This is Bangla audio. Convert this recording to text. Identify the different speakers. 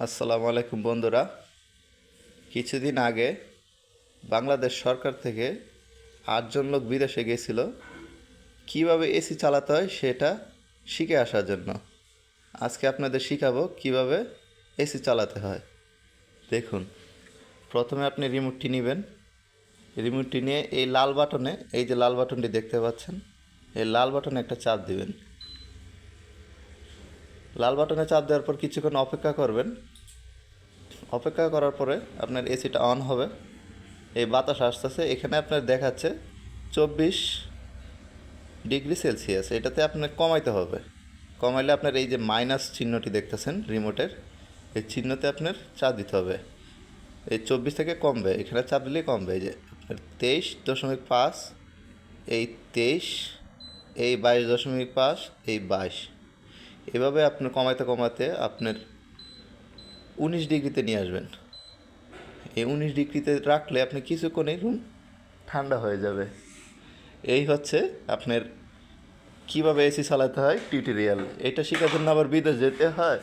Speaker 1: আসসালামু আলাইকুম বন্ধুরা। কিছুদিন আগে বাংলাদেশ সরকার থেকে 8জন লোক বিদেশে গিয়েছিল কিভাবে এসি চালাতে হয় সেটা শিখে আসার জন্য। আজকে আপনাদের শিখাবো কিভাবে এসি চালাতে হয়। দেখুন, প্রথমে আপনি রিমোটটি নেবেন। রিমোটটি নিয়ে এই লাল বাটনে, এই যে লাল বাটনটি দেখতে পাচ্ছেন, এই লাল বাটনে একটা চাপ দিবেন। লাল বাটনে চাপ দেওয়ার পর কিছুক্ষণ অপেক্ষা করবেন। অপেক্ষা করার পরে আপনার এসিটা অন হবে। এই বাতাস আসতেছে, এখানে আপনার দেখাচ্ছে 24 ডিগ্রি সেলসিয়াস। এটাতে আপনার কমাইতে হবে। কমাইলে আপনার এই যে মাইনাস চিহ্নটি দেখতেছেন রিমোটের, এই চিহ্নতে আপনার চাপ দিতে হবে। এই 24 থেকে কমবে, এখানে চাপ দিলেই কমবে। এই যে আপনার 23.5, এই 23, এই 22.5, এই 22, এভাবে আপনার কমাইতে কমাতে আপনার 19 ডিগ্রিতে নিয়ে আসবেন। এই 19 ডিগ্রিতে রাখলে আপনি কিছুক্ষণেই রুম ঠান্ডা হয়ে যাবে। এই হচ্ছে আপনার কীভাবে এসি চালাতে হয় টিউটোরিয়াল। এটা শেখার জন্য আবার বিদেশ যেতে হয়।